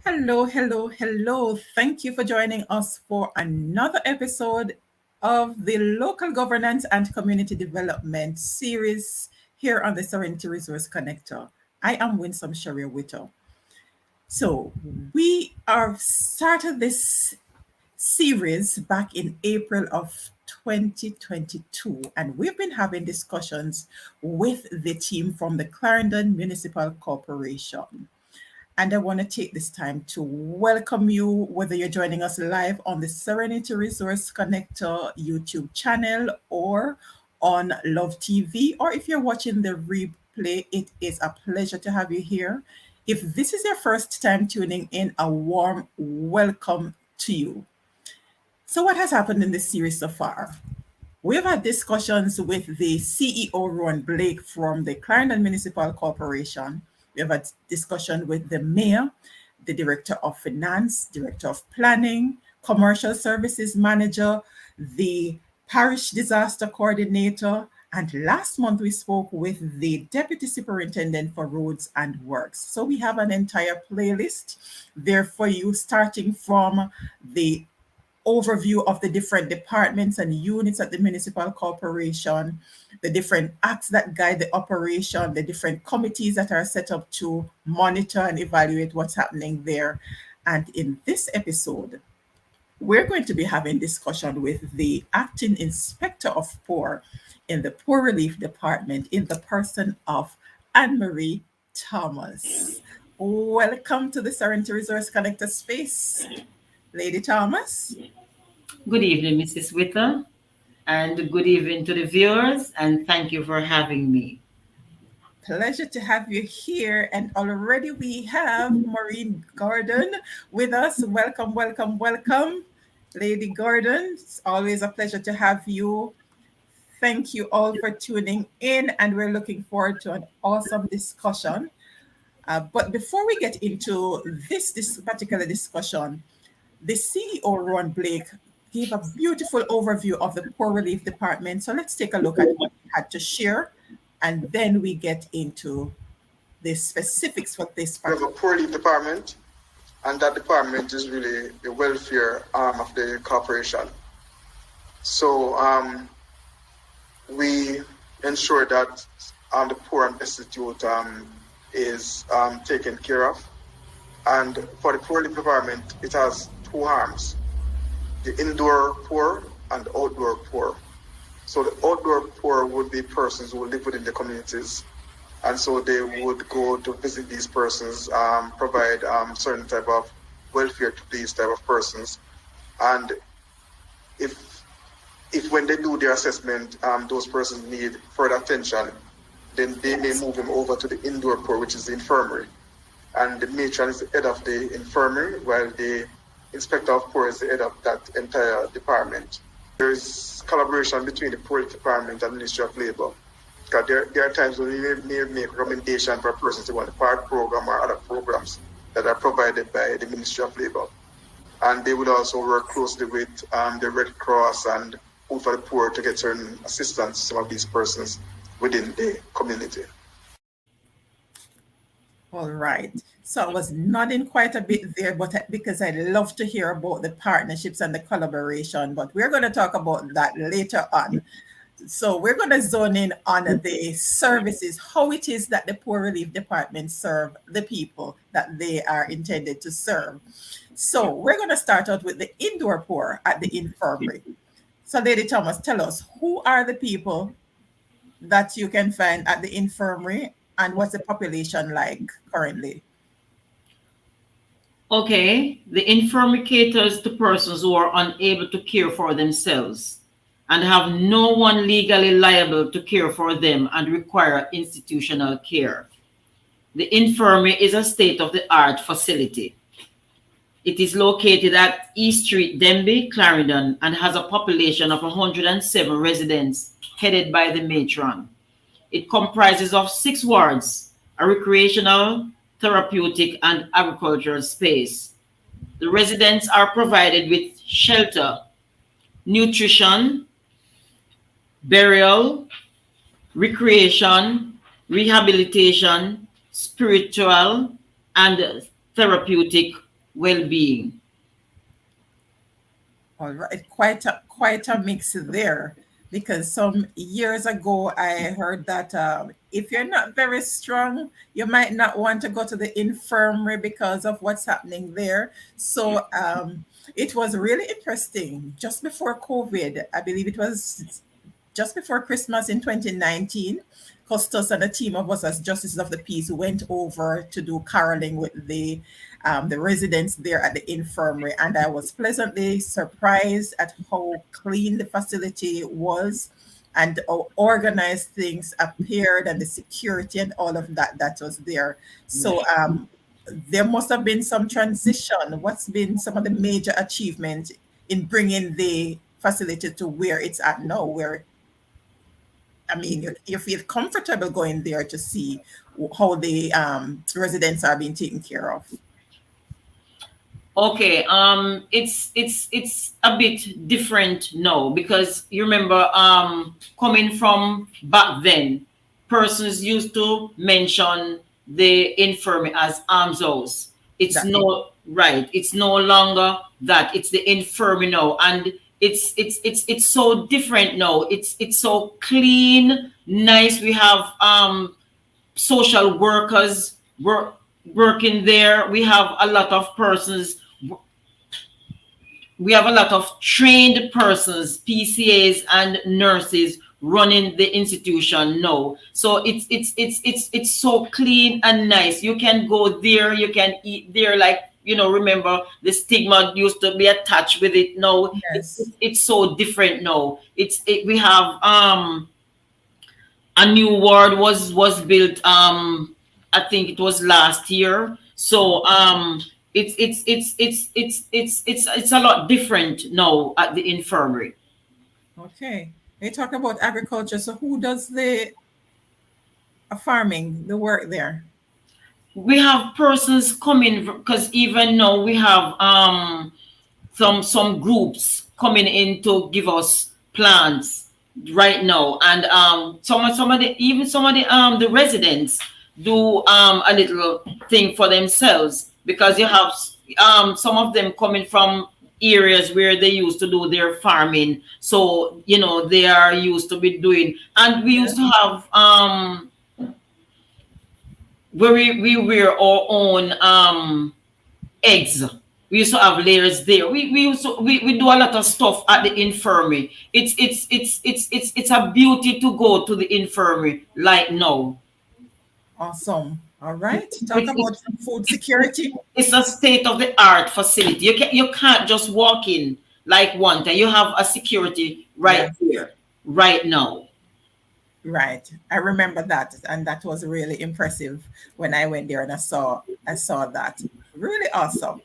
Hello, hello, hello. Thank you for joining us for another episode of the Local Governance and Community Development series here on the Serenity Resource Connector. I am Winsome Sharia Whittle. So, we are started this series back in April of 2022, and we've been having discussions with the team from the Clarendon Municipal Corporation. And I want to take this time to welcome you, whether you're joining us live on the Serenity Resource Connector YouTube channel or on Love TV, or if you're watching the replay, it is a pleasure to have you here. If this is your first time tuning in, a warm welcome to you. So, what has happened in this series so far? We've had discussions with the CEO, Ron Blake, from the Clarendon Municipal Corporation. We've had discussion with the mayor, the director of finance, director of planning, commercial services manager, the parish disaster coordinator, and last month we spoke with the deputy superintendent for roads and works. So we have an entire playlist there for you, starting from the overview of the different departments and units at the municipal corporation, the different acts that guide the operation, the different committees that are set up to monitor and evaluate what's happening there. And in this episode, we're going to be having discussion with the acting inspector of poor in the poor relief department in the person of Anne-Marie Thomas. Welcome to the Serenity Resource Connector space, Lady Thomas. Good evening, Mrs. Whittle, and good evening to the viewers, and thank you for having me. Pleasure to have you here. And already we have Maureen Gordon with us. Welcome, welcome, welcome, Lady Gordon. It's always a pleasure to have you. Thank you all for tuning in, and we're looking forward to an awesome discussion. But before we get into this particular discussion, the CEO, Ron Blake, gave a beautiful overview of the Poor Relief Department. So let's take a look at what he had to share, and then we get into the specifics for this part. We have a Poor Relief Department, and that department is really the welfare arm of the corporation. So we ensure that the poor and destitute is taken care of. And for the Poor Relief Department, it has two arms: the indoor poor and the outdoor poor. So the outdoor poor would be persons who live within the communities, and so they would go to visit these persons, provide certain type of welfare to these type of persons. And if when they do their assessment, those persons need further attention, then they may move them over to the indoor poor, which is the infirmary. And the matron is the head of the infirmary, while the inspector of poor is the head of that entire department. There is collaboration between the poor department and the Ministry of Labour. Because there are times when we may make recommendations for persons to want the park program or other programs that are provided by the Ministry of Labour. And they would also work closely with the Red Cross and Food for the Poor to get certain assistance to some of these persons within the community. All right. So I was nodding quite a bit there, but because I love to hear about the partnerships and the collaboration, but we're going to talk about that later on. So we're going to zone in on the services, how it is that the Poor Relief Department serve the people that they are intended to serve. So we're going to start out with the indoor poor at the infirmary. So Lady Thomas, tell us, who are the people that you can find at the infirmary, and what's the population like currently? Okay, the infirmary caters to persons who are unable to care for themselves and have no one legally liable to care for them and require institutional care. The infirmary is a state-of-the-art facility. It is located at East Street, Denby, Clarendon, and has a population of 107 residents headed by the matron. It comprises of 6 wards, a recreational, therapeutic, and agricultural space. The residents are provided with shelter, nutrition, burial, recreation, rehabilitation, spiritual, and therapeutic well-being. All right, quite a mix there, because some years ago I heard that if you're not very strong, you might not want to go to the infirmary because of what's happening there. So it was really interesting. Just before COVID, I believe it was just before Christmas in 2019, Custos and a team of us as Justices of the Peace went over to do caroling with the residents there at the infirmary, and I was pleasantly surprised at how clean the facility was and how organized things appeared, and the security and all of that was there. So there must have been some transition. What's been some of the major achievements in bringing the facility to where it's at now, where I mean, you feel comfortable going there to see how the residents are being taken care of. Okay, it's a bit different now, because you remember, coming from back then, persons used to mention the infirmary as arms house. It's That no right. It's no longer that. It's the infirmary now, and it's so different now. It's so clean, nice. We have social workers working there. We have a lot of persons. We have a lot of trained persons, PCAs and nurses running the institution now. So it's so clean and nice. You can go there, you can eat there, like, remember the stigma used to be attached with it. Now yes, it's so different now. We have a new ward was built, I think it was last year. So it's a lot different now at the infirmary. okay. They talk about agriculture. So who does the farming, the work there? We have persons coming, because even now we have some groups coming in to give us plants right now. And some of the residents do a little thing for themselves, because you have some of them coming from areas where they used to do their farming. So they are used to be doing, and we used to have where we wear our own eggs. We used to have layers there. We do a lot of stuff at the infirmary. It's a beauty to go to the infirmary like now. Awesome. All right. Talk It's, about food security. it's a state of the art facility. You can't just walk in like one time. You have a security right Yes. there, right now. Right. I remember that, and that was really impressive when I went there and I saw that. Really awesome.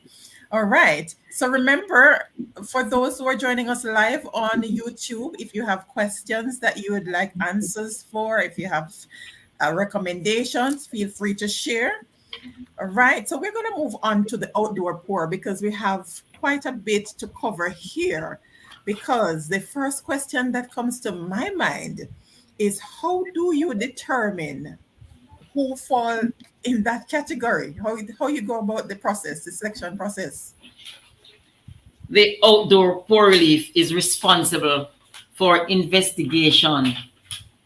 All right. So remember, for those who are joining us live on YouTube, if you have questions that you would like answers for, if you have recommendations, feel free to share. All right. So we're going to move on to the outdoor pour, because we have quite a bit to cover here. Because the first question that comes to my mind is, how do you determine who fall in that category? How you go about the process, the selection process? The outdoor poor relief is responsible for investigation,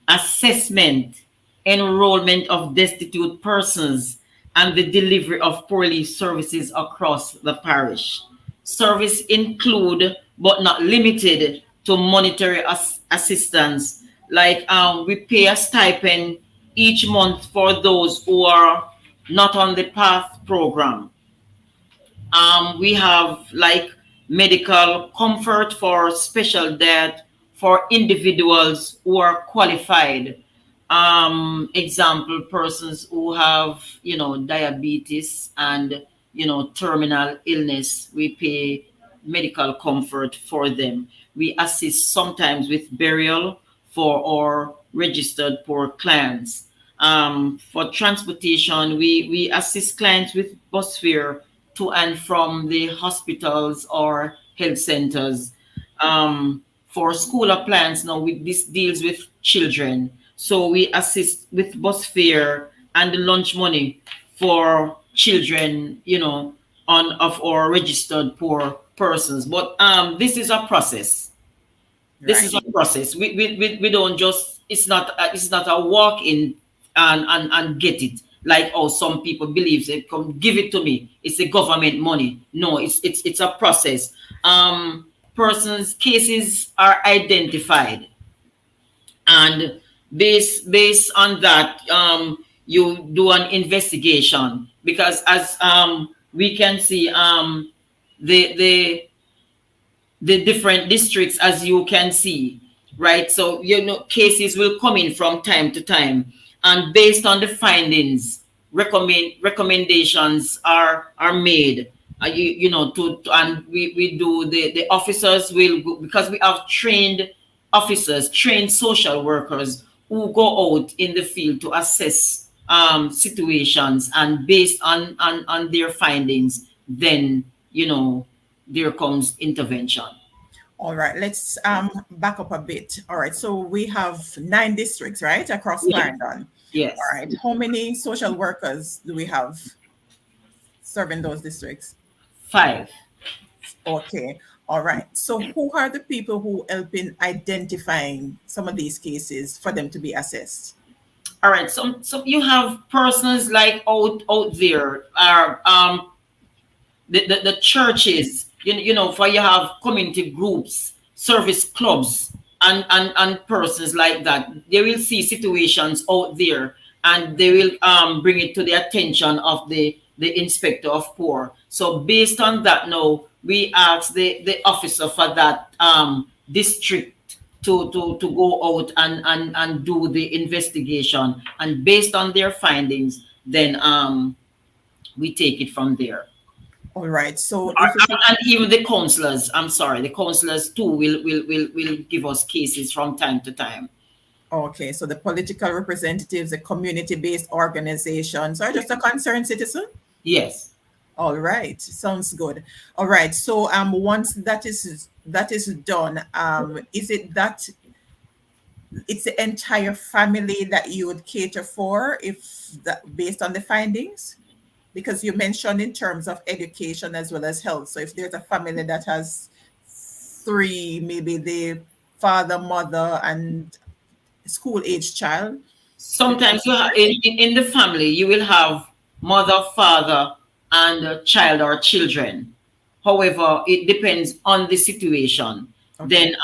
assessment, enrollment of destitute persons, and the delivery of poor relief services across the parish. Service include, but not limited to, monetary assistance, like we pay a stipend each month for those who are not on the PATH program. We have like medical comfort for special debt for individuals who are qualified. Example, persons who have, diabetes and, terminal illness. We pay medical comfort for them. We assist sometimes with burial for our registered poor clients. For transportation, we assist clients with bus fare to and from the hospitals or health centers. For school appliance, now this deals with children. So we assist with bus fare and the lunch money for children, of our registered poor persons. But this is a process. This Right. is a process. We don't just, it's not a walk in and get it, like, oh, some people believe they come give it to me, it's the government money. No, it's a process. Persons cases are identified, and based on that, you do an investigation, because as we can see, the the different districts, as you can see, right? So, cases will come in from time to time, and based on the findings, recommendations are made. And we do, the officers will go, because we have trained officers, trained social workers who go out in the field to assess situations, and based on their findings, then, there comes intervention. All right, let's back up a bit. All right, so we have 9 districts, right, across Yes. Clarendon. Yes. All right, how many social workers do we have serving those districts? 5. Okay, all right. So who are the people who help in identifying some of these cases for them to be assessed? All right. So you have persons like out there are the churches, for you have community groups, service clubs, and persons like that. They will see situations out there, and they will bring it to the attention of the inspector of poor. So based on that, now we ask the officer for that district to go out and do the investigation, and based on their findings, then we take it from there. All right, so And even the counselors, I'm sorry, the counselors too will give us cases from time to time. okay, so the political representatives, the community-based organizations are just a concerned citizen? Yes. All right, sounds good. All right, so once that is done, is it that it's the entire family that you would cater for, if that based on the findings? Because you mentioned in terms of education as well as health. So if there's a family that has 3, maybe the father, mother, and school-age child. Sometimes you have in the family, you will have mother, father, and a child or children. However, it depends on the situation. Okay. Then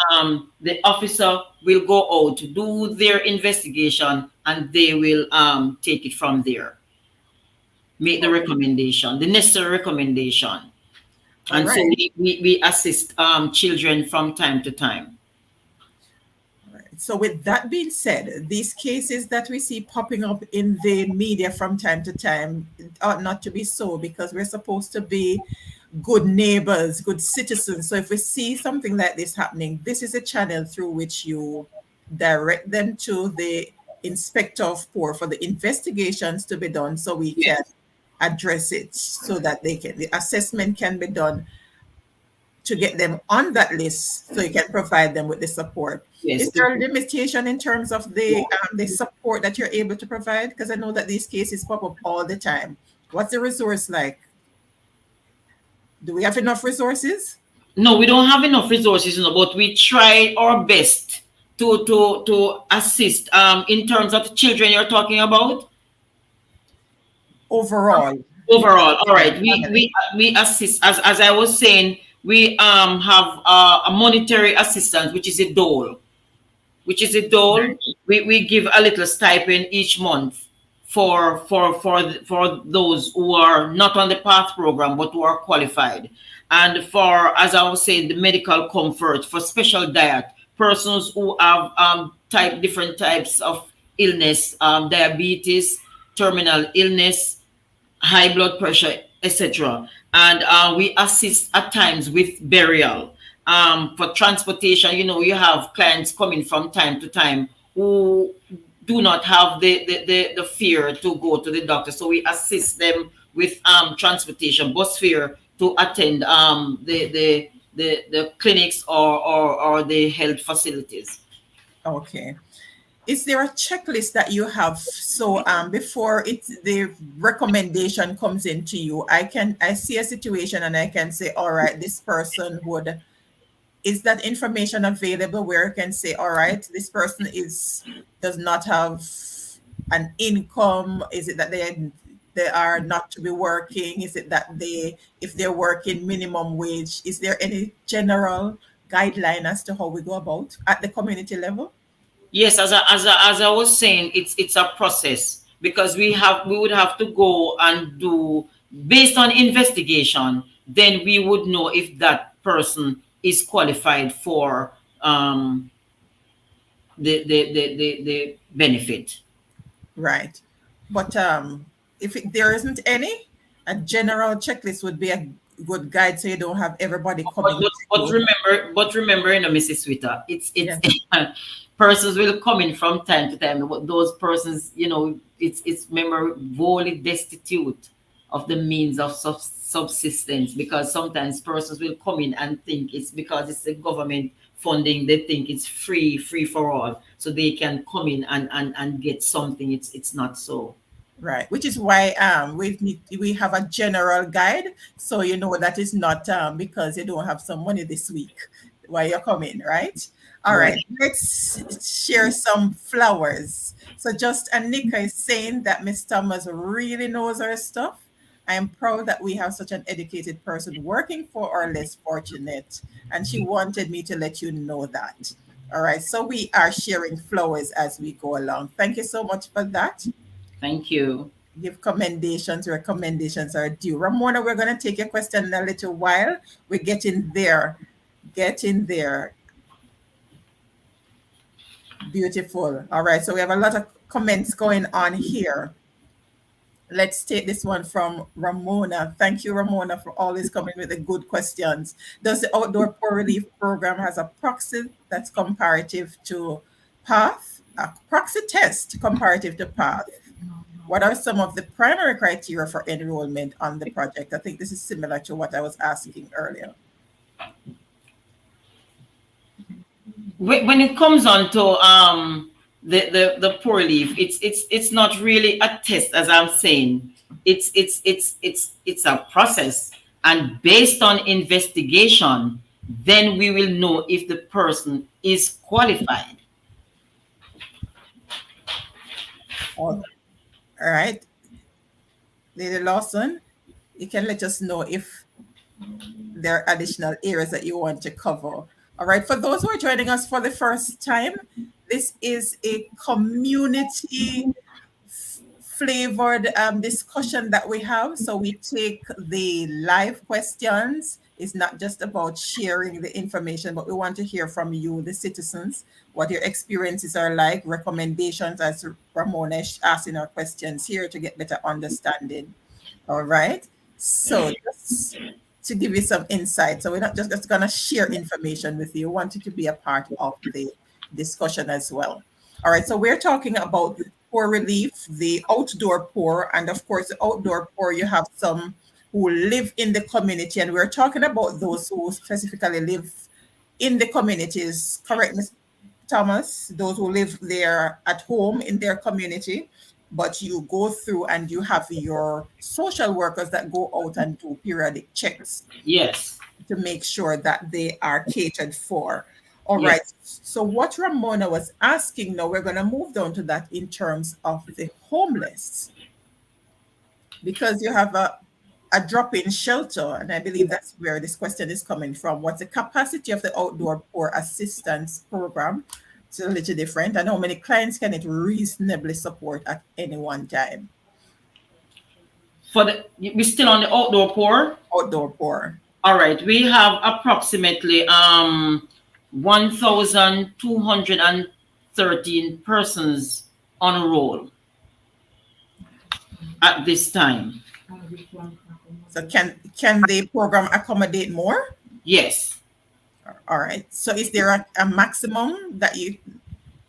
the officer will go out to do their investigation, and they will take it from there, make the recommendation, the necessary recommendation. And so right. we assist children from time to time. So with that being said, these cases that we see popping up in the media from time to time ought not to be so, because we're supposed to be good neighbors, good citizens. So if we see something like this happening, this is a channel through which you direct them to the inspector of poor for the investigations to be done, so we can address it, so that the assessment can be done to get them on that list, so you can provide them with the support. Yes. Is there a limitation in terms of the support that you're able to provide? Because I know that these cases pop up all the time. What's the resource like? Do we have enough resources? No, we don't have enough resources, but we try our best to assist in terms of the children you're talking about. Overall. All right. We assist, as I was saying, we have a monetary assistance, which is a dole. We give a little stipend each month for those who are not on the PATH program but who are qualified, and for, as I was saying, the medical comfort, for special diet, persons who have different types of illness, diabetes, terminal illness, high blood pressure, etc. And we assist at times with burial. For transportation, you have clients coming from time to time who do not have the fear to go to the doctor. So we assist them with transportation, bus fare, to attend the clinics or the health facilities. Okay. is there a checklist that you have? So before the recommendation comes into you, I see a situation and I can say, all right, this person would, is that information available where I can say, all right, this person does not have an income? Is it that they are not to be working? Is it that if they're working minimum wage, is there any general guideline as to how we go about at the community level? Yes, as I was saying, it's a process, because we would have to go and do, based on investigation, then we would know if that person is qualified for the benefit. Right. But if there isn't any, a general checklist would be a good guide so you don't have everybody But, coming but, to but you. remember, Mrs. Sweeter, it's Yeah. persons will come in from time to time. But those persons, it's remember, wholly destitute of the means of subsistence, because sometimes persons will come in and think it's because it's the government funding, they think it's free for all, so they can come in and get something. It's not so. Right, which is why we have a general guide, so you know that is not because you don't have some money this week why you're coming, right? All Right. right, let's share some flowers. So just Anika is saying that Miss Thomas really knows her stuff. I am proud that we have such an educated person working for our less fortunate, and she wanted me to let you know that. All right, so we are sharing flowers as we go along. Thank you so much for that. Thank you. Give commendations. Recommendations are due. Ramona, we're going to take your question in a little while. We're getting there. Getting there. Beautiful. All right. So we have a lot of comments going on here. Let's take this one from Ramona. Thank you, Ramona, for always coming with the good questions. Does the outdoor poor relief program has a proxy that's comparative to PATH? A proxy test comparative to PATH? What are some of the primary criteria for enrollment on the project? I think this is similar to what I was asking earlier. When it comes on to the poor leaf, it's not really a test, as I'm saying. It's a process, and based on investigation, then we will know if the person is qualified. All right. Lady Lawson, you can let us know if there are additional areas that you want to cover. All right. For those who are joining us for the first time, this is a community flavored discussion that we have. So we take the live questions. It's not just about sharing the information, but we want to hear from you, the citizens, what your experiences are like, recommendations, as Ramona is asking our questions here to get better understanding. All right. So just to give you some insight. So we're not just going to share information with you. We want you to be a part of the discussion as well. All right. So we're talking about poor relief, the outdoor poor, and of course, the outdoor poor, you have some who live in the community, and we're talking about those who specifically live in the communities. Correct, Ms. Thomas? Those who live there at home in their community, but you go through and you have your social workers that go out and do periodic checks. Yes. To make sure that they are catered for. All Yes. right. So what Ramona was asking now, we're going to move down to that in terms of the homeless, because you have a drop-in shelter, and I believe that's where this question is coming from. What's the capacity of the outdoor poor assistance program? It's a little different. And how many clients can it reasonably support at any one time? We're still on the outdoor poor. Outdoor poor. All right. We have approximately 1,213 persons on a roll at this time. So can the program accommodate more? Yes. All right. So is there a maximum that you're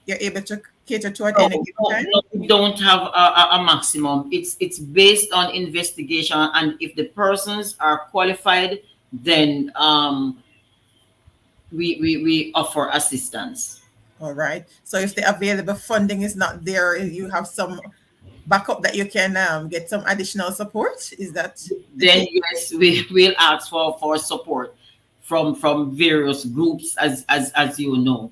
able to cater to at any given time? No, we don't have a maximum. It's based on investigation, and if the persons are qualified, then we offer assistance. All right. So if the available funding is not there, you have some backup that you can get some additional support. Is that the Then case? yes, we will ask for support from various groups, as you know,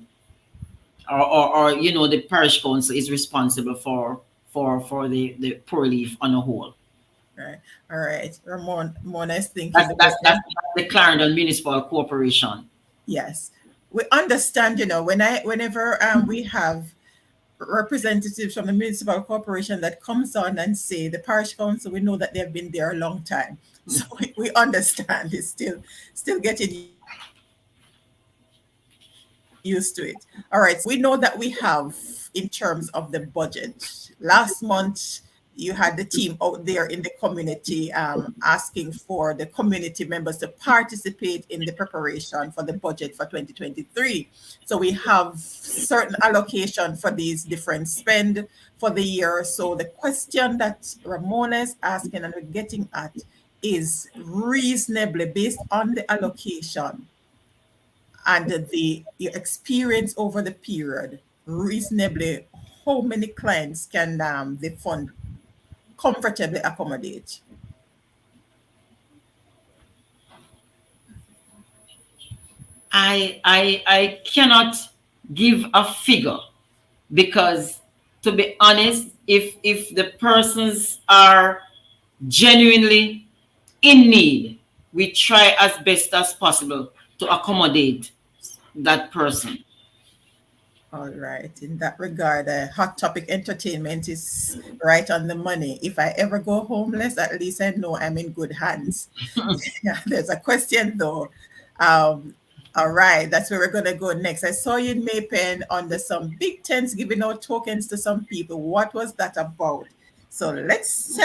or you know, the parish council is responsible for the poor relief on a whole. Right. All right. Ramona is thinking That's the that's that's, question. that's the Clarendon Municipal Corporation. Yes. We understand, whenever we have representatives from the municipal corporation that comes on and say the parish council, we know that they've been there a long time. So we understand it's still getting used to it. All right. So we know that we have in terms of the budget. Last month you had the team out there in the community asking for the community members to participate in the preparation for the budget for 2023. So we have certain allocation for these different spend for the year. So the question that Ramona is asking and we're getting at is reasonably based on the allocation and the your experience over the period, reasonably how many clients can the fund comfortably accommodate? I cannot give a figure because, to be honest, if the persons are genuinely in need, we try as best as possible to accommodate that person. All right. In that regard, Hot Topic Entertainment is right on the money. If I ever go homeless, at least I know I'm in good hands. Yeah, there's a question though. Um, all right, that's where we're gonna go next. I saw you in Maypen under some big tents giving out tokens to some people. What was that about? So let's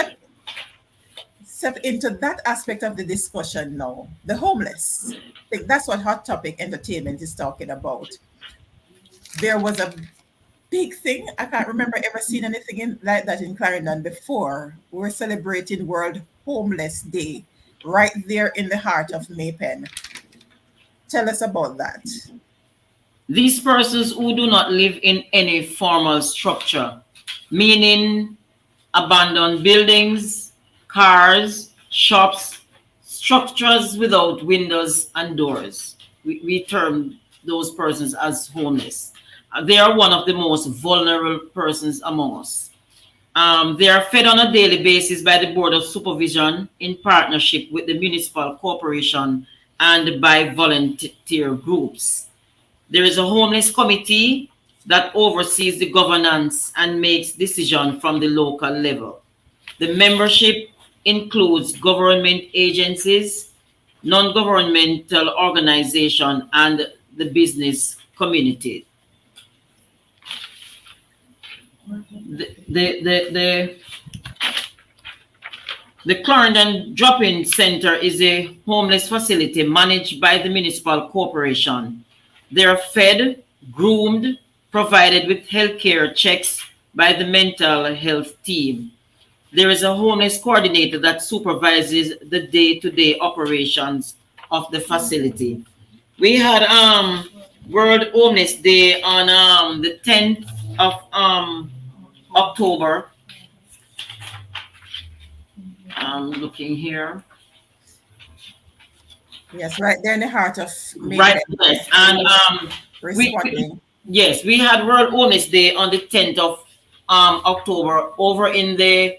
step into that aspect of the discussion now. The homeless. I think that's what Hot Topic Entertainment is talking about. There was a big thing. I can't remember ever seeing anything like that in Clarendon before. We're celebrating World Homeless Day right there in the heart of Maypen. Tell us about that. These persons who do not live in any formal structure, meaning abandoned buildings, cars, shops, structures without windows and doors. We term those persons as homeless. They are one of the most vulnerable persons among us. They are fed on a daily basis by the Board of Supervision in partnership with the Municipal Corporation and by volunteer groups. There is a homeless committee that oversees the governance and makes decisions from the local level. The membership includes government agencies, non-governmental organizations, and the business community. The Clarendon Drop-In Center is a homeless facility managed by the Municipal Corporation. They are fed, groomed, provided with healthcare checks by the mental health team. There is a homeless coordinator that supervises the day-to-day operations of the facility. We had World Homeless Day on the 10th of October. I'm looking here. Yes, right there in the heart of Right, Maypen. yes. And Responding. yes, we had World Homeless Day on the 10th of October over in the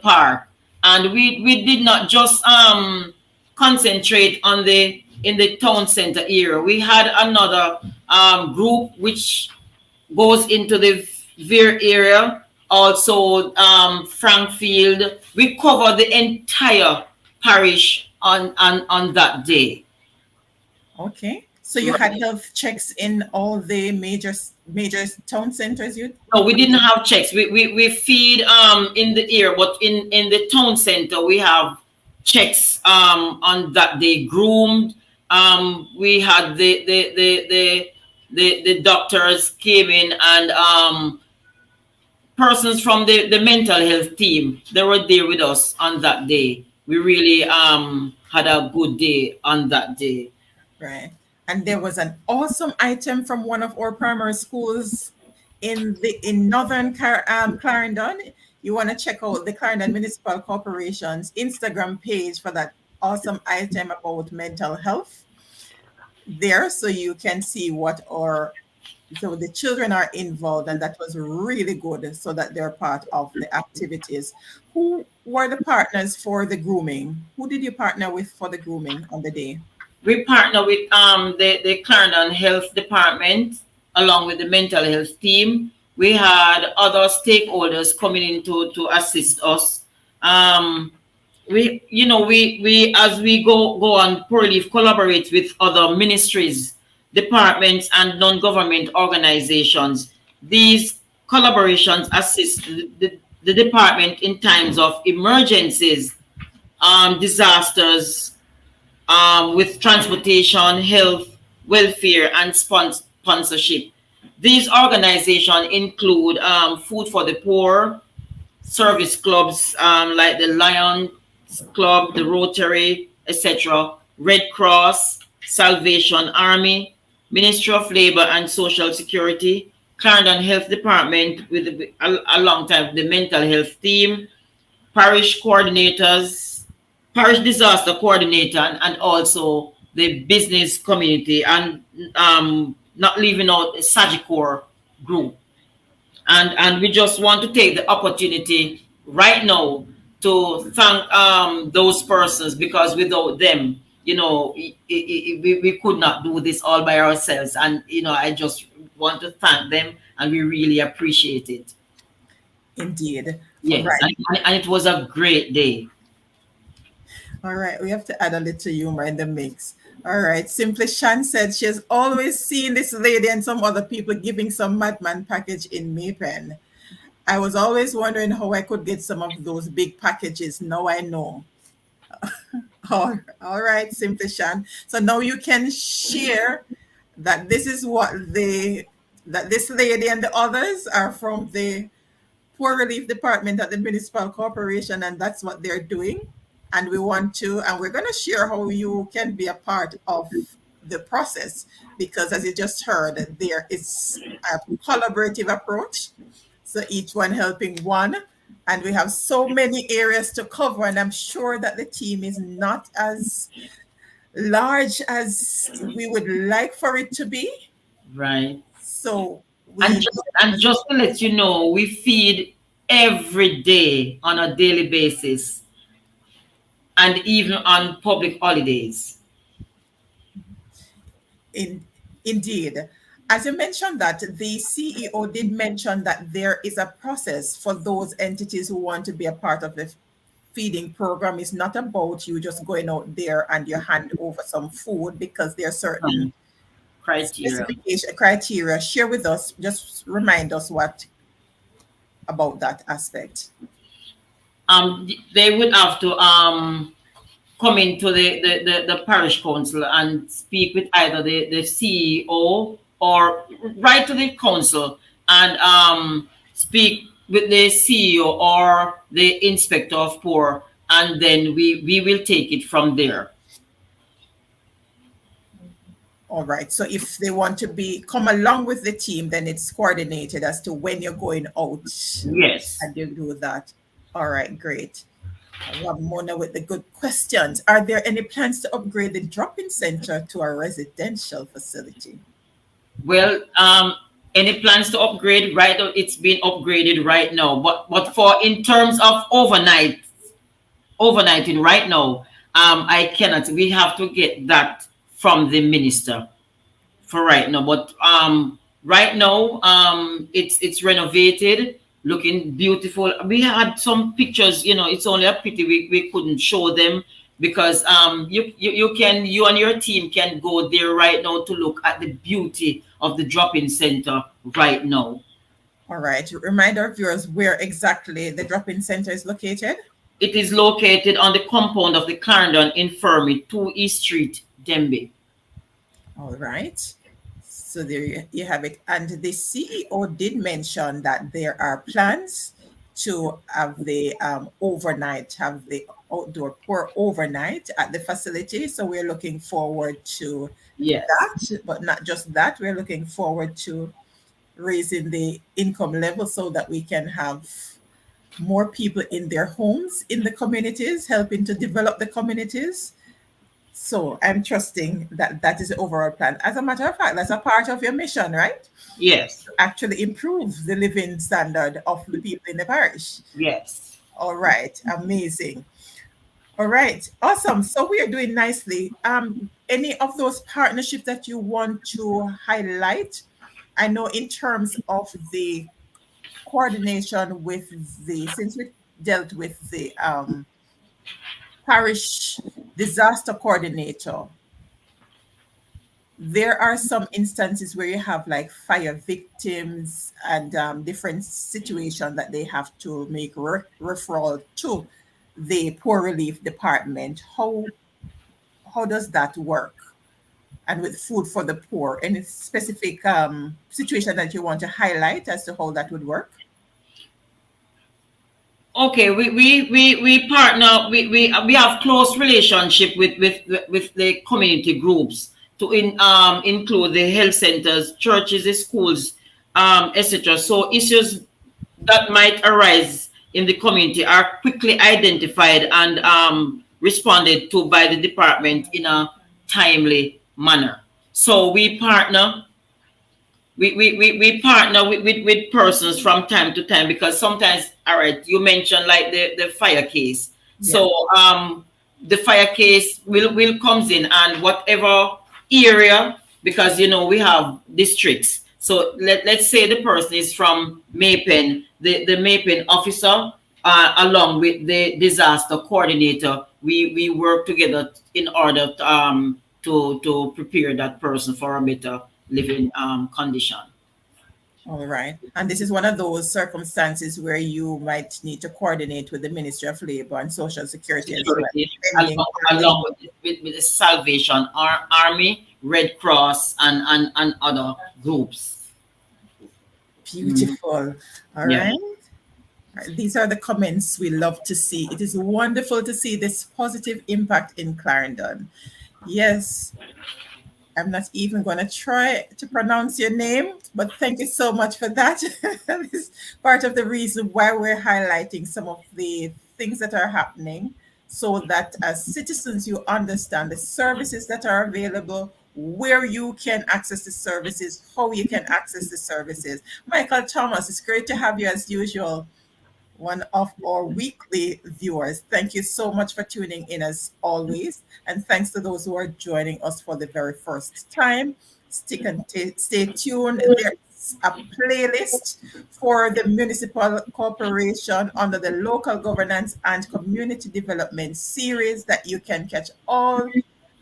park. And we did not just concentrate on the in the town center area. We had another group which goes into the Veer area, also Frankfield. We cover the entire parish on that day. Okay. So you had health checks in all the major town centers, you? No, we didn't have checks. We feed in the area, but in the town center we have checks on that day. Groomed. We had the doctors came in, and persons from the mental health team, they were there with us on that day. We really had a good day on that day. Right. And there was an awesome item from one of our primary schools in northern Clarendon. You want to check out the Clarendon Municipal Corporation's Instagram page for that awesome item about mental health there, so you can see what our so the children are involved, and that was really good, so that they're part of the activities. Who were the partners for the grooming? Who did you partner with for the grooming on the day? We partner with the Clarendon Health Department along with the mental health team. We had other stakeholders coming in to assist us. We as we go on Poor Leaf collaborate with other ministries, departments, and non-government organizations. These collaborations assist the department in times of emergencies, disasters, with transportation, health, welfare, and sponsorship. These organizations include Food for the Poor, service clubs like the Lions Club, the Rotary, etc., Red Cross, Salvation Army, Ministry of Labor and Social Security, Clarendon Health Department with a long time the mental health team, parish coordinators, parish disaster coordinator, and also the business community, and not leaving out the Sha-Gore group. And we just want to take the opportunity right now to thank those persons, because without them, we could not do this all by ourselves. And I just want to thank them, and we really appreciate it. Indeed. Yes, Right. and it was a great day. All right, we have to add a little humor in the mix. All right, Simply Shan said she has always seen this lady and some other people giving some madman package in Maypen. I was always wondering how I could get some of those big packages. Now I know. All right, Simply Shan. So now you can share that this is that this lady and the others are from the Poor Relief Department at the Municipal Corporation, and that's what they're doing. And we're going to share how you can be a part of the process, because as you just heard, there is a collaborative approach. So each one helping one, and we have so many areas to cover, and I'm sure that the team is not as large as we would like for it to be. Right. So And just to let you know, we feed every day on a daily basis, and even on public holidays. Indeed. As you mentioned that, the CEO did mention that there is a process for those entities who want to be a part of the feeding program. It's not about you just going out there and you hand over some food, because there are certain Criteria. criteria. Share with us, just remind us what about that aspect. They would have to come into the parish council and speak with either the CEO, or write to the council and speak with the CEO or the inspector of poor, and then we will take it from there. All right. So if they want to come along with the team, then it's coordinated as to when you're going out. Yes. And you do that. All right, great. Ramona with the good questions. Are there any plans to upgrade the drop-in center to a residential facility? Well, any plans to upgrade? Right now, it's been upgraded right now. But for in terms of overnighting right now, I cannot. We have to get that from the minister for right now. But right now, it's renovated, looking beautiful. We had some pictures. It's only a pity we couldn't show them, because you and your team can go there right now to look at the beauty of the drop-in center right now. All right. Remind our viewers where exactly the drop-in center is located. It is located on the compound of the Clarendon Infirmary, 2 East Street, Denby. All right. So there you have it. And the CEO did mention that there are plans to have the overnight, have the outdoor pour overnight at the facility. So we're looking forward to Yes. that, but not just that, we're looking forward to raising the income level so that we can have more people in their homes, in the communities, helping to develop the communities. So I'm trusting that that is the overall plan. As a matter of fact, that's a part of your mission, right? Yes. Actually improve the living standard of the people in the parish. Yes. All right, amazing. All right, awesome. So we are doing nicely. Any of those partnerships that you want to highlight? I know in terms of the coordination with the, since we dealt with the parish disaster coordinator, there are some instances where you have like fire victims and different situations that they have to make referral to the poor relief department. How does that work? And with food for the poor, any specific situation that you want to highlight as to how that would work? Okay, we partner, we have close relationship with the community groups to include the health centers, churches, the schools, etc. So issues that might arise in the community are quickly identified and responded to by the department in a timely manner. So we partner with persons from time to time, because sometimes, all right, you mentioned like the fire case. Yeah. So the fire case will comes in, and whatever area, because we have districts. So let's say the person is from Maypen, the Maypen officer, along with the disaster coordinator, we work together in order to prepare that person for a better living condition. All right. And this is one of those circumstances where you might need to coordinate with the Ministry of Labor and Social Security as well. Security, depending on along with the Salvation Army, Red Cross, and other groups. Beautiful. All Yeah. right. These are the comments we love to see. It is wonderful to see this positive impact in Clarendon. Yes, I'm not even going to try to pronounce your name, but thank you so much for that. That is part of the reason why we're highlighting some of the things that are happening, so that as citizens, you understand the services that are available, where you can access the services, how you can access the services. Michael Thomas, it's great to have you as usual, one of our weekly viewers. Thank you so much for tuning in as always. And thanks to those who are joining us for the very first time. Stick and stay tuned. There's a playlist for the municipal corporation under the local governance and community development series that you can catch all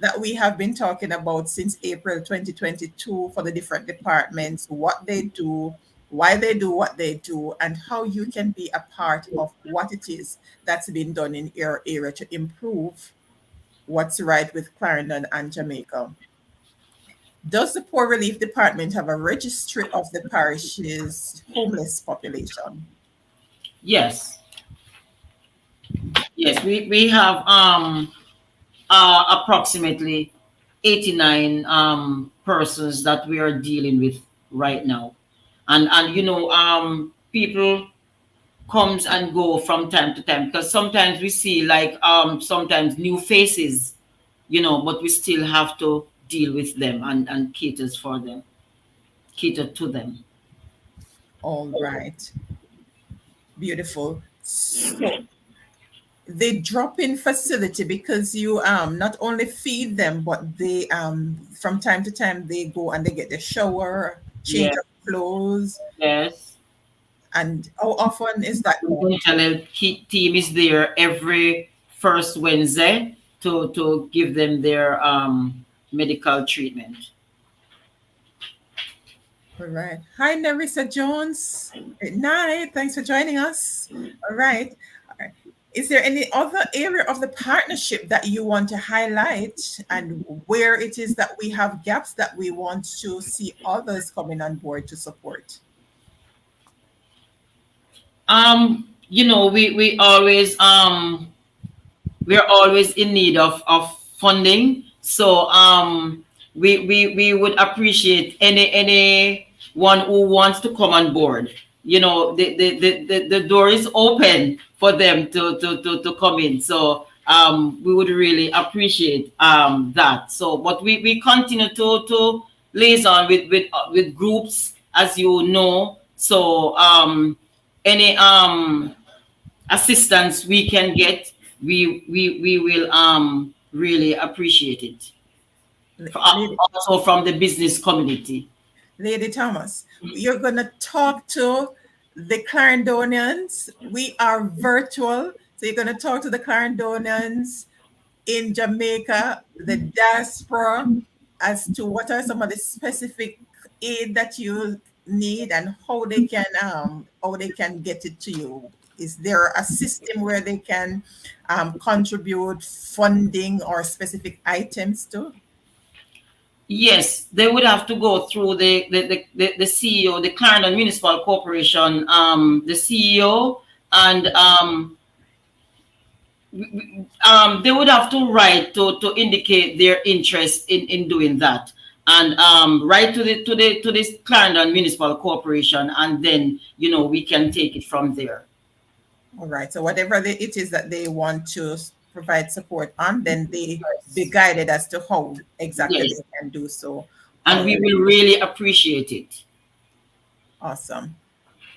that we have been talking about since April 2022 for the different departments, what they do, why they do what they do, and how you can be a part of what it is that's been done in your area to improve what's right with Clarendon and Jamaica. Does the Poor Relief Department have a registry of the parish's homeless population? Yes. Yes, we have approximately 89 persons that we are dealing with right now. And people comes and go from time to time, because sometimes we see like sometimes new faces, but we still have to deal with them and cater to them. All right. Beautiful. So the drop-in facility, because you not only feed them, but they from time to time they go and they get the shower, change Yes. of clothes. Yes. And how often is that? The mental health team is there every first Wednesday to give them their medical treatment. All right. Hi, Nerissa Jones. Good night. Thanks for joining us. All right. All right. Is there any other area of the partnership that you want to highlight, and where it is that we have gaps that we want to see others coming on board to support? We always we're always in need of funding. So we would appreciate anyone who wants to come on board. You know, the door is open for them to come in. So we would really appreciate that. So but we continue to liaison with groups, as you know. So any assistance we can get, we will really appreciate it. Lady, Also from the business community. Lady Thomas, you're going to talk to the Clarendonians. We are virtual, so you're going to talk to the Clarendonians in Jamaica, the diaspora, as to what are some of the specific aid that you need and how they can get it to you. Is there a system where they can contribute funding or specific items to? Yes, they would have to go through the CEO, the Clarendon Municipal Corporation, the CEO, and they would have to write to indicate their interest in doing that, and write to this Clarendon Municipal Corporation, and then we can take it from there. All right. So whatever it is that they want to provide support on, then they be guided as to how exactly Yes. they can do so. And we will really appreciate it. Awesome.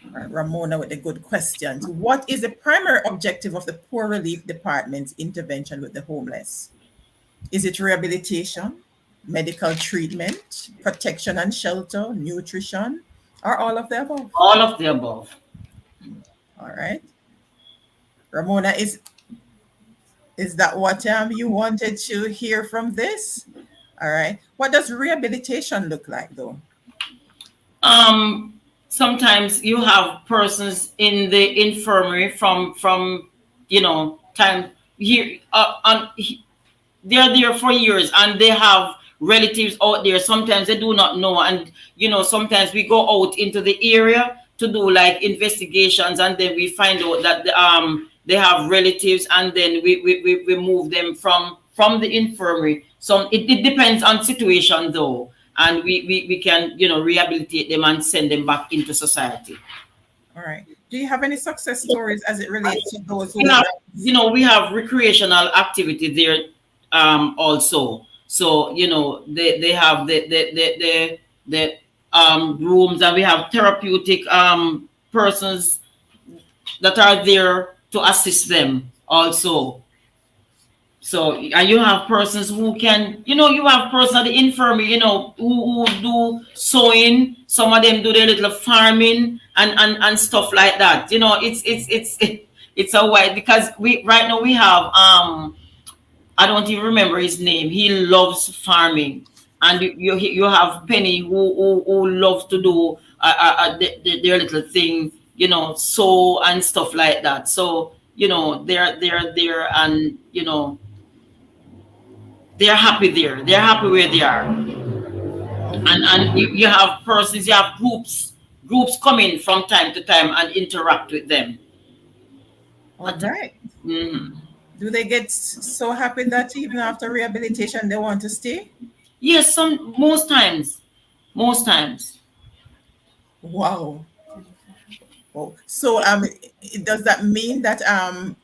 All right, Ramona with the good questions. What is the primary objective of the Poor Relief Department's intervention with the homeless? Is it rehabilitation, medical treatment, protection and shelter, nutrition, or all of the above? All of the above. All right. Ramona, is that what you wanted to hear from this? All right. What does rehabilitation look like, though? Sometimes you have persons in the infirmary from time here they're there for years, and they have relatives out there. Sometimes they do not know, and sometimes we go out into the area to do like investigations, and then we find out that they have relatives, and then we move them from the infirmary. So it depends on situation though, and we can rehabilitate them and send them back into society. All right. Do you have any success stories as it relates to those who we have recreational activity there also. So they have the rooms, and we have therapeutic persons that are there to assist them also. So, and you have persons who can, you have persons at the infirmary, who do sewing. Some of them do their little farming and stuff like that. It's a wide, because right now we have I don't even remember his name. He loves farming, and you have Penny who loves to do their little thing, sew and stuff like that. So they're there, and they're happy there. They're happy where they are. And you have persons, you have groups come in from time to time and interact with them. All right. Mm-hmm. Do they get so happy that even after rehabilitation they want to stay? Yes, most times. Wow. Oh, so does that mean that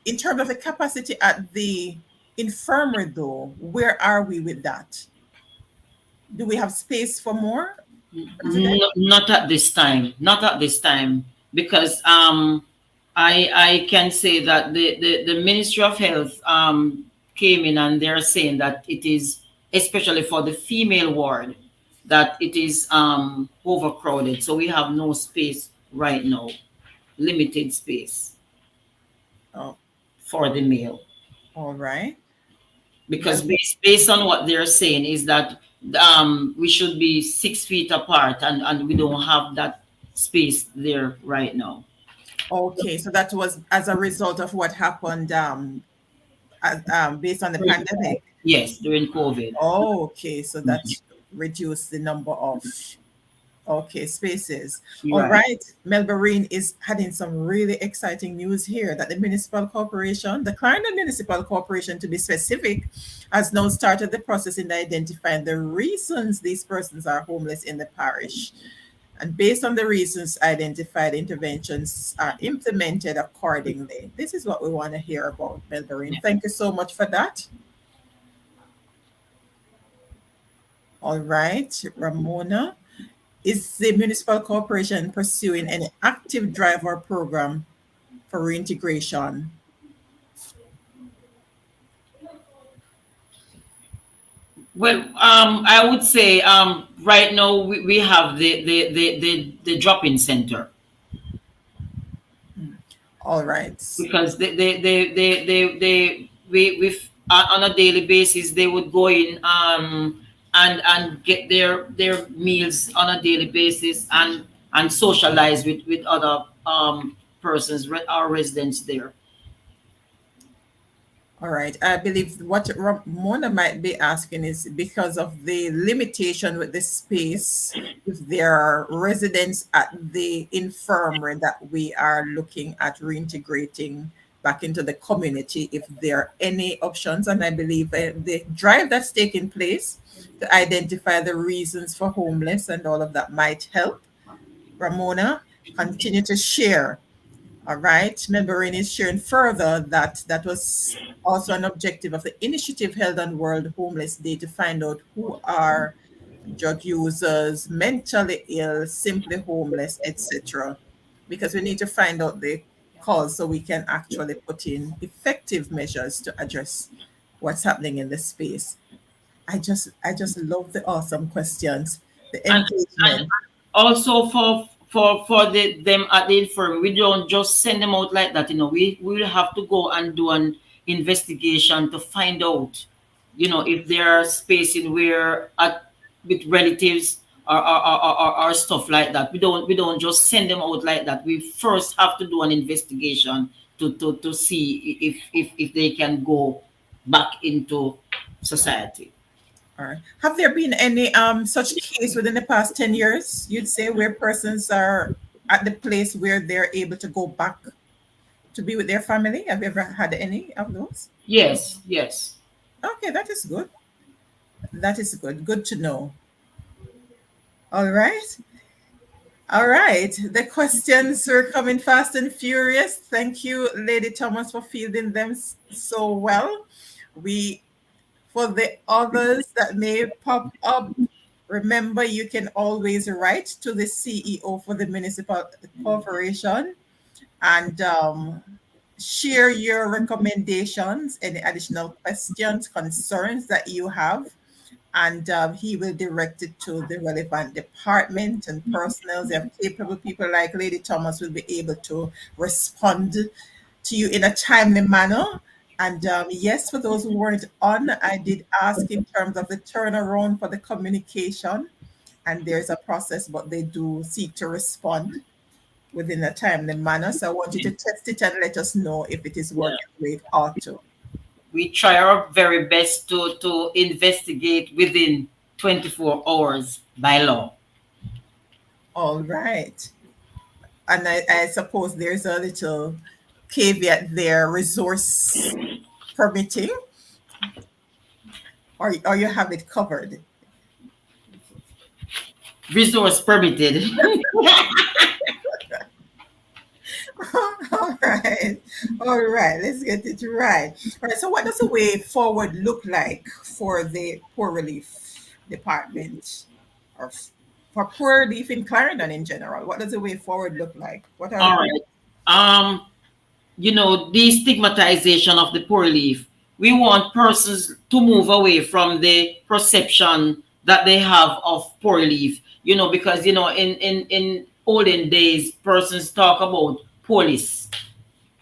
in terms of the capacity at the infirmary though, where are we with that? Do we have space for more? Not at this time. Not at this time, because I can say that the Ministry of Health came in, and they're saying that it is, especially for the female ward, that it is overcrowded. So we have no space right now, limited space for the male. All right. Because based on what they're saying is that we should be 6 feet apart, and we don't have that space there right now. Okay, so that was as a result of what happened based on the pandemic. Yes, during COVID. Oh, okay, so that reduced the number of Okay, spaces. You're All right. right. Melbourne is having some really exciting news here that the municipal corporation, the Clarendon Municipal Corporation to be specific, has now started the process in identifying the reasons these persons are homeless in the parish. And based on the reasons identified, interventions are implemented accordingly. This is what we want to hear about, Melbourne. Yeah. Thank you so much for that. All right, Ramona. Is the municipal corporation pursuing any active driver program for reintegration? Well, I would say right now we have the drop-in center, All right. because they on a daily basis they would go in and get their meals on a daily basis, and socialize with other persons, our residents there. All right. I believe what Mona might be asking is because of the limitation with the space, if there are residents at the infirmary that we are looking at reintegrating back into the community, if there are any options. And I believe the drive that's taking place to identify the reasons for homeless and all of that might help. Ramona, continue to share. All right. Membrane is sharing further that that was also an objective of the initiative held on World Homeless Day to find out who are drug users, mentally ill, simply homeless, etc. Because we need to find out the cause so we can actually put in effective measures to address what's happening in the space. I just love the awesome questions, the And engagement. also for them at the infirmary, we don't just send them out like that. We will have to go and do an investigation to find out, if there are spaces where with relatives, or stuff like that. We don't just send them out like that. We first have to do an investigation to see if they can go back into society. All right. Have there been any such case within the past 10 years, you'd say, where persons are at the place where they're able to go back to be with their family? Have you ever had any of those? Yes, yes. Okay, that is good. That is good. Good to know. All right. All right. The questions are coming fast and furious. Thank you, Lady Thomas, for fielding them so well. We For the others that may pop up, remember you can always write to the CEO for the municipal corporation and share your recommendations, any additional questions, concerns that you have, and he will direct it to the relevant department and personnel. They have capable people like Lady Thomas will be able to respond to you in a timely manner. And yes, for those who weren't on, I did ask in terms of the turnaround for the communication, and there's a process, but they do seek to respond within a timely manner. So I want you to test it and let us know if it is Yeah. working the way it ought to. We try our very best to investigate within 24 hours by law. All right. And I suppose there's a little caveat there, resource permitting, or you have it covered. Resource permitted. All right. All right. Let's get it right. All right. So, what does the way forward look like for the poor relief department or for poor relief in Clarendon in general? What does the way forward look like? What are the All right. Um, the stigmatization of the poor relief. We want persons to move away from the perception that they have of poor relief. Because in olden days, persons talk about police.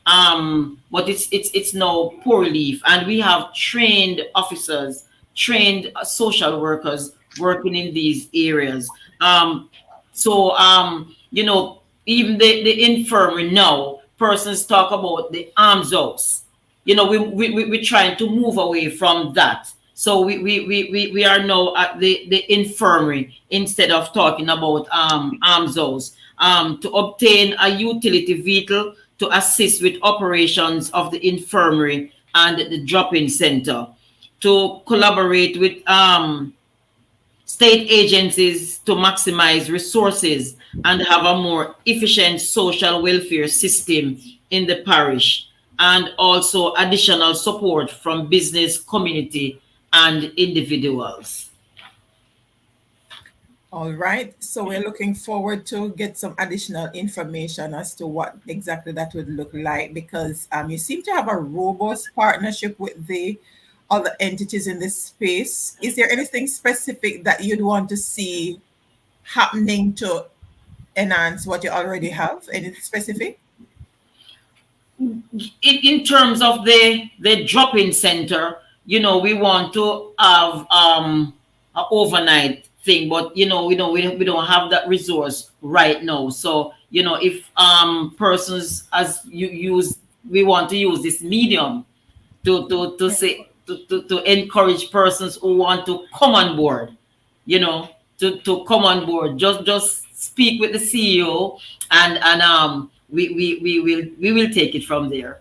But it's now poor relief, and we have trained officers, trained social workers working in these areas. So even the infirmary now, persons talk about the arms house. We're trying to move away from that, So we are now at the infirmary instead of talking about arms house. To obtain a utility vehicle to assist with operations of the infirmary and the drop-in center. To collaborate with state agencies to maximize resources and have a more efficient social welfare system in the parish, and also additional support from business community and individuals. All right. So we're looking forward to get some additional information as to what exactly that would look like, because you seem to have a robust partnership with the other entities in this space. Is there anything specific that you'd want to see happening to enhance what you already have? Anything specific? In terms of the drop-in center, we want to have an overnight thing, but we don't have that resource right now. So if persons as you use, we want to use this medium to say to encourage persons who want to come on board, to come on board. Just speak with the CEO, and we will take it from there.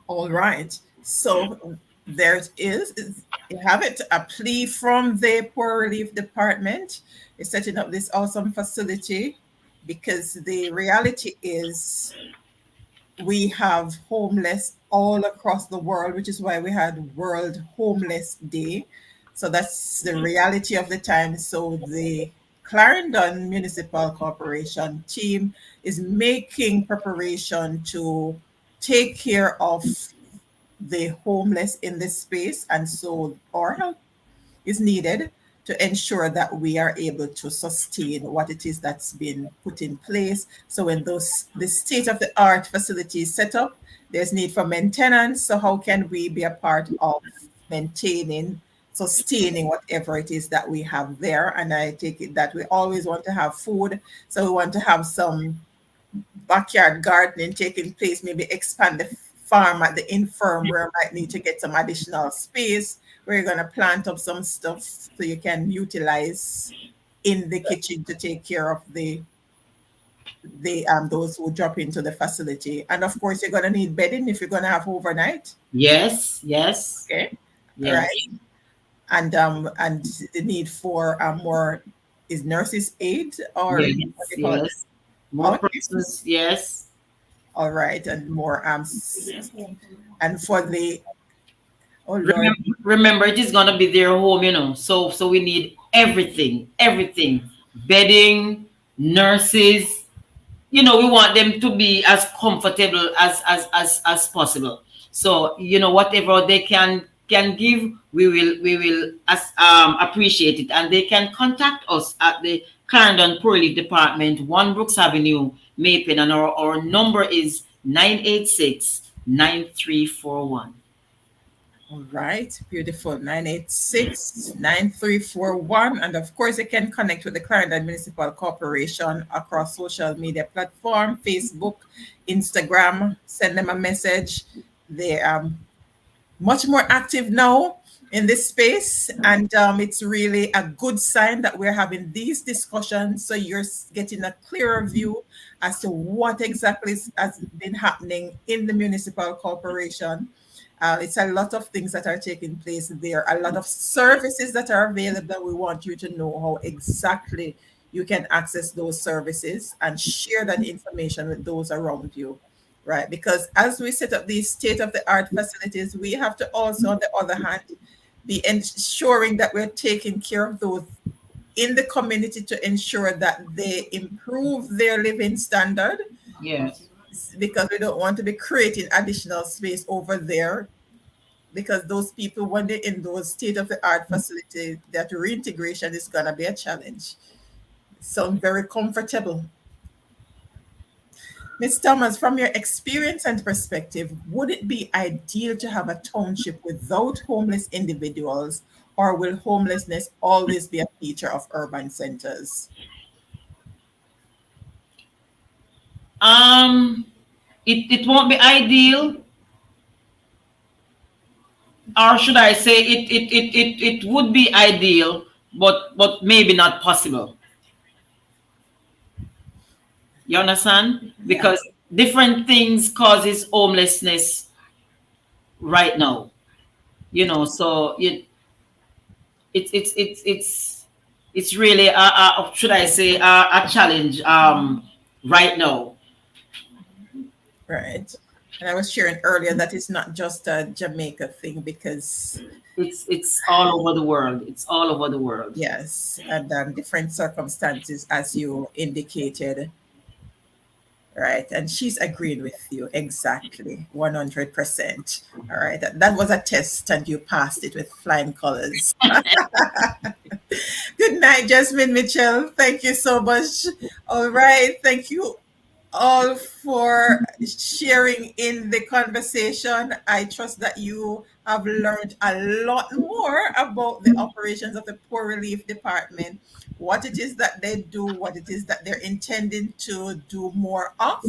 All right. So there is, you have it, a plea from the Poor Relief Department is setting up this awesome facility, because the reality is we have homeless all across the world, which is why we had World Homeless Day. So that's the reality of the time. So the Clarendon Municipal Corporation team is making preparation to take care of the homeless in this space. And so our help is needed to ensure that we are able to sustain what it is that's been put in place. So when those the state of the art facilities set up, there's need for maintenance. So how can we be a part of maintaining, sustaining whatever it is that we have there? And I take it that we always want to have food. So we want to have some backyard gardening taking place, maybe expand the farm at the infirm where I might need to get some additional space where you're going to plant up some stuff so you can utilize in the kitchen to take care of the those who drop into the facility. And of course you're going to need bedding if you're going to have overnight. Yes, yes, Okay. All yes, right. And the need for more is nurses aid, or yes, what do you call it? yes. More Okay. persons, yes. All right. And more and for the, oh Lord. Remember, it is gonna be their home. So we need everything, bedding, nurses. We want them to be as comfortable as possible. So whatever they can give, we will appreciate it, and they can contact us at the Clarendon Poor Relief Department, 1 Brooks Avenue, Mapen, and our number is 986-9341. All right, beautiful. 986-9341. And of course, you can connect with the Clarendon Municipal Corporation across social media platform, Facebook, Instagram. Send them a message. They are much more active now in this space. And it's really a good sign that we're having these discussions. So you're getting a clearer view as to what exactly has been happening in the municipal corporation. It's a lot of things that are taking place there, a lot of services that are available. We want you to know how exactly you can access those services and share that information with those around you, right? Because as we set up these state of the art facilities, we have to also, on the other hand, be ensuring that we're taking care of those in the community to ensure that they improve their living standard, Yes. because we don't want to be creating additional space over there, because those people, when they're in those state of the art facilities, that reintegration is going to be a challenge. Sound very comfortable. Ms. Thomas, from your experience and perspective, would it be ideal to have a township without homeless individuals, or will homelessness always be a feature of urban centers? It won't be ideal, or should I say it would be ideal, but maybe not possible. You understand? Yeah. Because different things causes homelessness right now. So it's really should I say a challenge right now. Right. And I was sharing earlier that it's not just a Jamaica thing because, It's all over the world. It's all over the world. yes, and different circumstances, as you indicated, right? And she's agreed with you exactly, 100%. All right. That was a test and you passed it with flying colors. Good night, Jasmine Mitchell. Thank you so much. All right. Thank you all for sharing in the conversation. I trust that you have learned a lot more about the operations of the Poor Relief Department, what it is that they do, what it is that they're intending to do more of,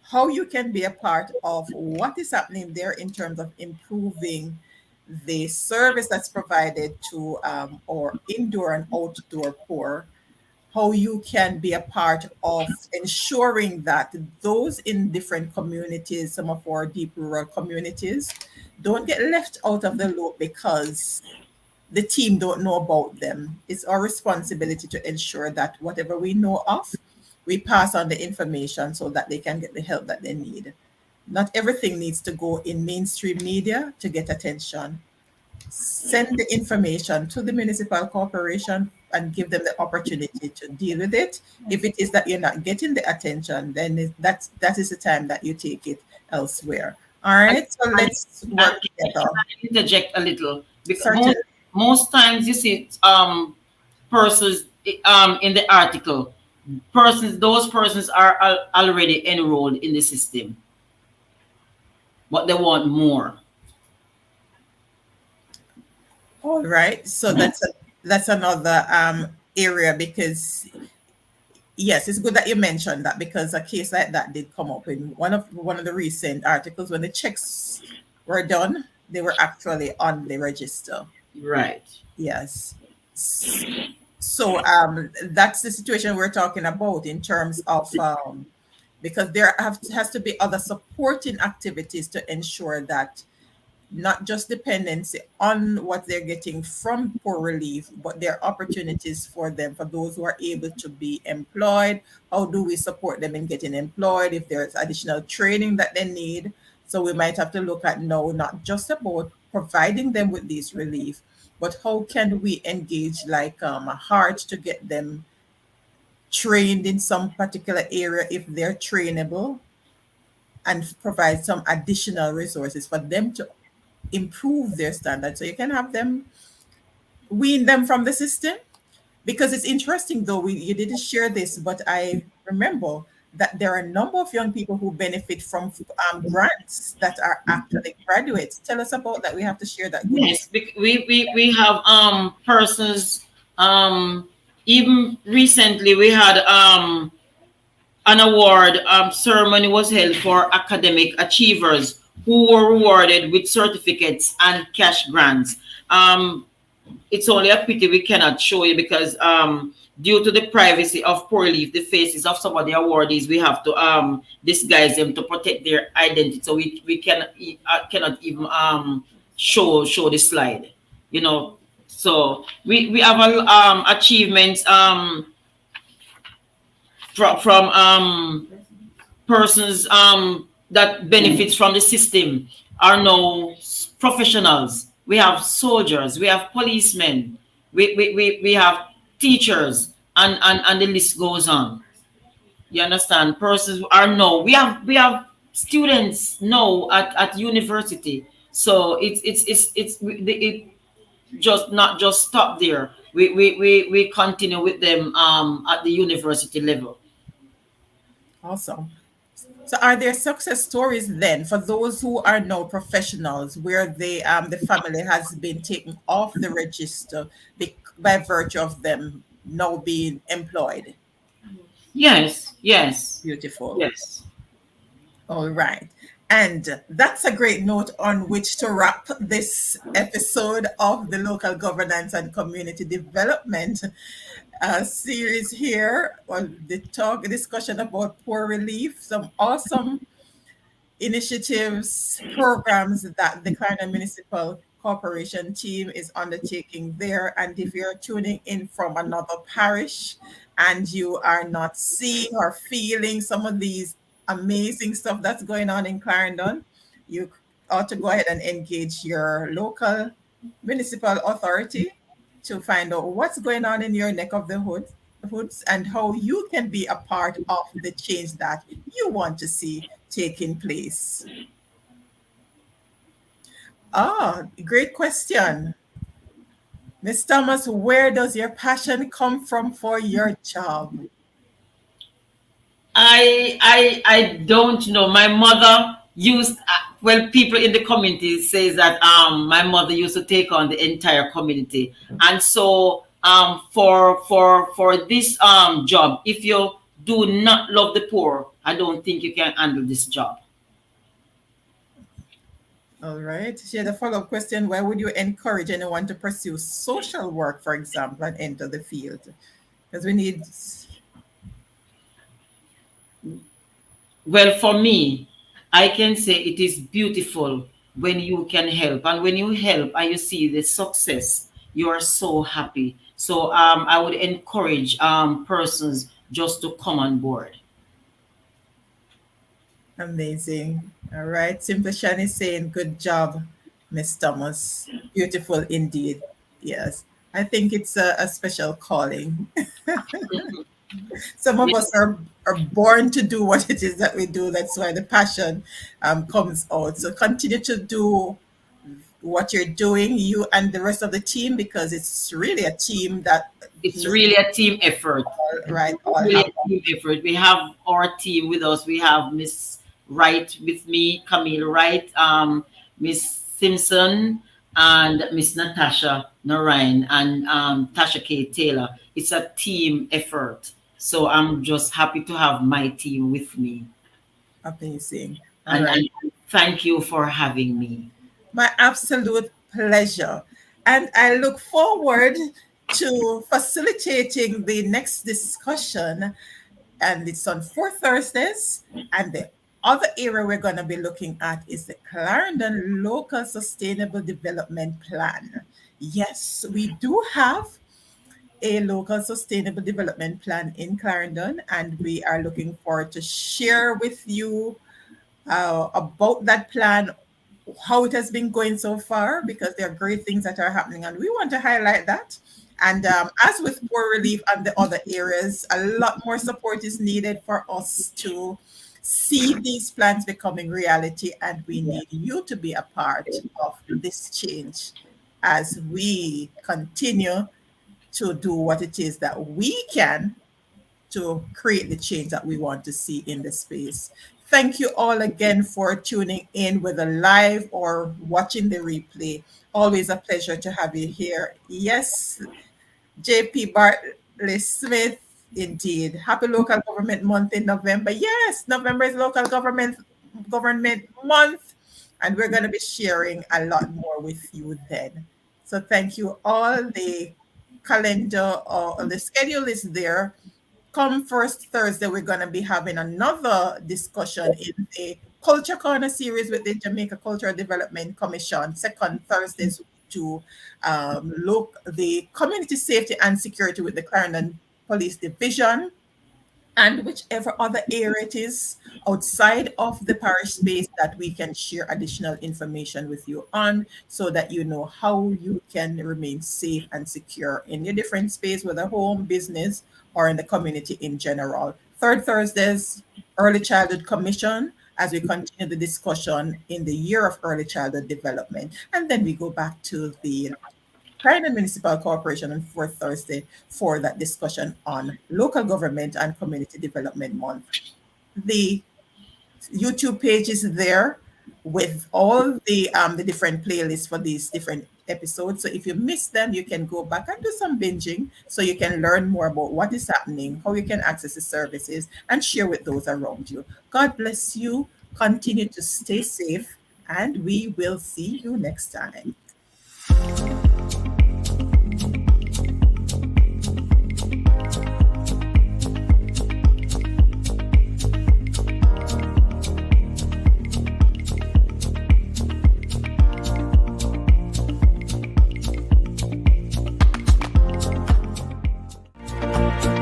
how you can be a part of what is happening there in terms of improving the service that's provided to our indoor and outdoor poor, how you can be a part of ensuring that those in different communities, some of our deep rural communities, don't get left out of the loop because the team don't know about them. It's our responsibility to ensure that whatever we know of, we pass on the information so that they can get the help that they need. Not everything needs to go in mainstream media to get attention. Send the information to the municipal corporation and give them the opportunity to deal with it. If it is that you're not getting the attention, then that is the time that you take it elsewhere. All And, right, so and, let's work can together. I interject a little? Because Certainly. most times you see persons in the article, those persons are already enrolled in the system, but they want more. All right, so that's another area because yes, it's good that you mentioned that because a case like that did come up in one of the recent articles when the checks were done, they were actually on the register. Right. Yes. So that's the situation we're talking about in terms of because has to be other supporting activities to ensure that not just dependency on what they're getting from poor relief, but there are opportunities for them, for those who are able to be employed. How do we support them in getting employed if there's additional training that they need? So we might have to look at now, not just about providing them with these relief, but how can we engage like a heart to get them trained in some particular area if they're trainable and provide some additional resources for them to improve their standards so you can have them wean them from the system. Because it's interesting though, you didn't share this, but I remember that there are a number of young people who benefit from grants that are actually graduates. Tell us about that. We have to share that good news. Yes, we have persons even recently we had an award ceremony was held for academic achievers who were rewarded with certificates and cash grants. It's only a pity we cannot show you because due to the privacy of poor relief, the faces of some of the awardees, we have to disguise them to protect their identity. So we cannot even show the slide, you know. So we have achievements from persons that benefits from the system are now professionals. We have soldiers, we have policemen, we have teachers, and the list goes on. You understand? Persons are now we have students now at university. So it just not just stop there. We continue with them at the university level. Awesome. So are there success stories then for those who are now professionals where the family has been taken off the register by virtue of them now being employed? Yes, yes, Beautiful. yes. All right. And that's a great note on which to wrap this episode of the Local Governance and Community Development series here on the talk discussion about poor relief. Some awesome initiatives, programs that the Clarendon Municipal Corporation team is undertaking there. And if you're tuning in from another parish and you are not seeing or feeling some of these amazing stuff that's going on in Clarendon, you ought to go ahead and engage your local municipal authority to find out what's going on in your neck of the hoods and how you can be a part of the change that you want to see taking place. Ah, great question. Miss Thomas, where does your passion come from for your job? I don't know. My mother used well, people in the community says that my mother used to take on the entire community, and so for this job, if you do not love the poor, I don't think you can handle this job. All right. She had a follow-up question. Why would you encourage anyone to pursue social work, for example, and enter the field? Because we need. Well, for me, I can say it is beautiful when you can help. And when you help and you see the success, you are so happy. So I would encourage persons just to come on board. Amazing. All right. Simple Shan is saying, good job, Miss Thomas. Beautiful indeed. Yes. I think it's a special calling. Some of us are born to do what it is that we do. That's why the passion comes out. So continue to do what you're doing, you and the rest of the team, because it's really a team that. It's really a team effort. Right. Really a team effort. We have our team with us. We have Miss Wright with me, Camille Wright, Miss Simpson, and Miss Natasha Narayan, and Tasha K. Taylor. It's a team effort. So I'm just happy to have my team with me. Amazing. And thank you for having me. My absolute pleasure. And I look forward to facilitating the next discussion. And it's on 4 Thursdays. And the other area we're going to be looking at is the Clarendon Local Sustainable Development Plan. Yes, we do have a local sustainable development plan in Clarendon, and we are looking forward to share with you about that plan, how it has been going so far, because there are great things that are happening, and we want to highlight that. And as with poor relief and the other areas, a lot more support is needed for us to see these plans becoming reality, and we need you to be a part of this change as we continue to do what it is that we can to create the change that we want to see in the space. Thank you all again for tuning in, whether live or watching the replay. Always a pleasure to have you here. Yes, JP Bartley Smith, indeed. Happy Local Government Month in November. Yes, November is Local Government Month, and we're going to be sharing a lot more with you then. So thank you all. The calendar or the schedule is there. Come 1st Thursday, we're going to be having another discussion in the Culture Corner series with the Jamaica Cultural Development Commission. 2nd Thursdays to look the community safety and security with the Clarendon Police Division, and whichever other area it is outside of the parish space that we can share additional information with you on, so that you know how you can remain safe and secure in your different space, whether home, business, or in the community in general. 3rd Thursdays, Early Childhood Commission, as we continue the discussion in the year of early childhood development. And then we go back to the Clarendon Municipal Corporation on 4th Thursday for that discussion on local government and community development month. The YouTube page is there with all the different playlists for these different episodes. So if you missed them, you can go back and do some binging so you can learn more about what is happening, how you can access the services, and share with those around you. God bless you. Continue to stay safe, and we will see you next time.